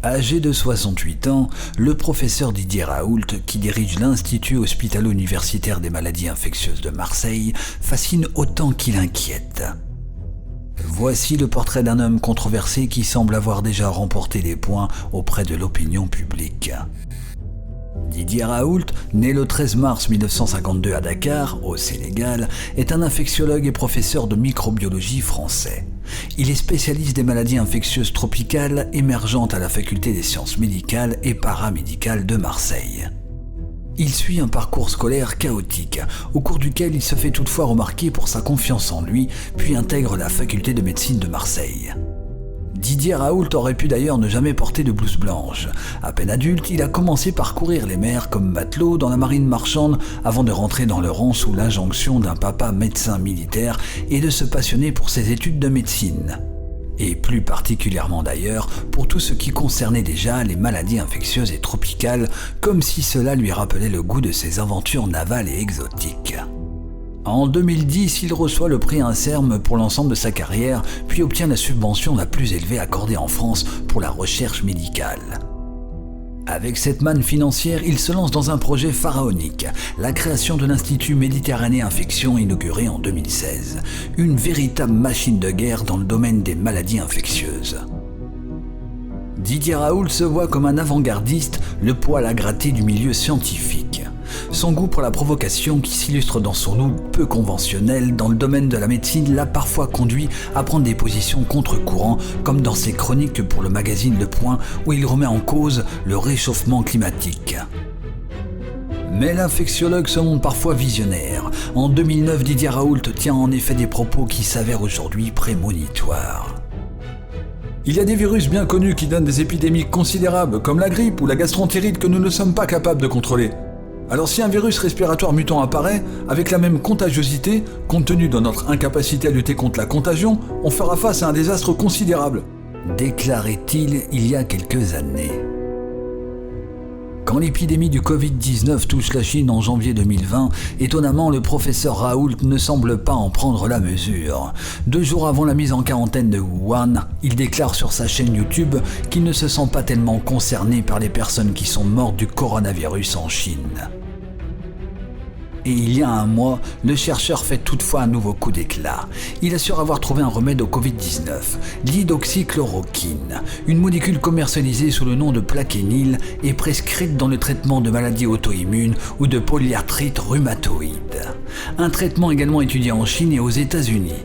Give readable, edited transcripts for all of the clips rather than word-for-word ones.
Âgé de 68 ans, le professeur Didier Raoult, qui dirige l'Institut hospitalo-universitaire des maladies infectieuses de Marseille, fascine autant qu'il inquiète. Voici le portrait d'un homme controversé qui semble avoir déjà remporté des points auprès de l'opinion publique. Didier Raoult, né le 13 mars 1952 à Dakar, au Sénégal, est un infectiologue et professeur de microbiologie français. Il est spécialiste des maladies infectieuses tropicales émergentes à la faculté des sciences médicales et paramédicales de Marseille. Il suit un parcours scolaire chaotique, au cours duquel il se fait toutefois remarquer pour sa confiance en lui, puis intègre la faculté de médecine de Marseille. Didier Raoult aurait pu d'ailleurs ne jamais porter de blouse blanche. À peine adulte, il a commencé par courir les mers comme matelot dans la marine marchande avant de rentrer dans le rang sous l'injonction d'un papa médecin militaire et de se passionner pour ses études de médecine. Et plus particulièrement d'ailleurs pour tout ce qui concernait déjà les maladies infectieuses et tropicales, comme si cela lui rappelait le goût de ses aventures navales et exotiques. En 2010, il reçoit le prix INSERM pour l'ensemble de sa carrière, puis obtient la subvention la plus élevée accordée en France pour la recherche médicale. Avec cette manne financière, il se lance dans un projet pharaonique, la création de l'Institut Méditerranée Infection inauguré en 2016, une véritable machine de guerre dans le domaine des maladies infectieuses. Didier Raoult se voit comme un avant-gardiste, le poil à gratter du milieu scientifique. Son goût pour la provocation, qui s'illustre dans son look peu conventionnel dans le domaine de la médecine, l'a parfois conduit à prendre des positions contre-courant, comme dans ses chroniques pour le magazine Le Point, où il remet en cause le réchauffement climatique. Mais l'infectiologue se montre parfois visionnaire. En 2009, Didier Raoult tient en effet des propos qui s'avèrent aujourd'hui prémonitoires. Il y a des virus bien connus qui donnent des épidémies considérables, comme la grippe ou la gastroentérite que nous ne sommes pas capables de contrôler. Alors si un virus respiratoire mutant apparaît, avec la même contagiosité, compte tenu de notre incapacité à lutter contre la contagion, on fera face à un désastre considérable, déclarait-il il y a quelques années. Quand l'épidémie du Covid-19 touche la Chine en janvier 2020, étonnamment, le professeur Raoult ne semble pas en prendre la mesure. 2 jours avant la mise en quarantaine de Wuhan, il déclare sur sa chaîne YouTube qu'il ne se sent pas tellement concerné par les personnes qui sont mortes du coronavirus en Chine. Et il y a un mois, le chercheur fait toutefois un nouveau coup d'éclat. Il assure avoir trouvé un remède au Covid-19, l'hydroxychloroquine, une molécule commercialisée sous le nom de Plaquenil et prescrite dans le traitement de maladies auto-immunes ou de polyarthrite rhumatoïde. Un traitement également étudié en Chine et aux États-Unis.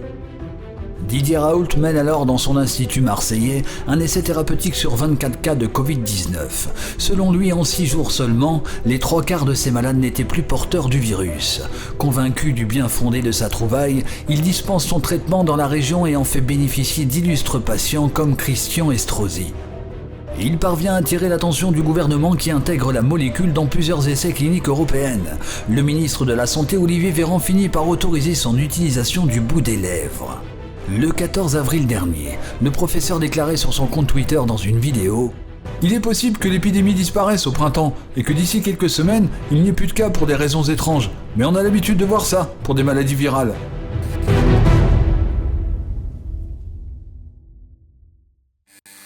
Didier Raoult mène alors dans son institut marseillais un essai thérapeutique sur 24 cas de Covid-19. Selon lui, en 6 jours seulement, les 3/4 de ces malades n'étaient plus porteurs du virus. Convaincu du bien fondé de sa trouvaille, il dispense son traitement dans la région et en fait bénéficier d'illustres patients comme Christian Estrosi. Il parvient à attirer l'attention du gouvernement qui intègre la molécule dans plusieurs essais cliniques européennes. Le ministre de la Santé, Olivier Véran, finit par autoriser son utilisation du bout des lèvres. Le 14 avril dernier, le professeur déclarait sur son compte Twitter dans une vidéo « Il est possible que l'épidémie disparaisse au printemps et que d'ici quelques semaines, il n'y ait plus de cas pour des raisons étranges. Mais on a l'habitude de voir ça pour des maladies virales.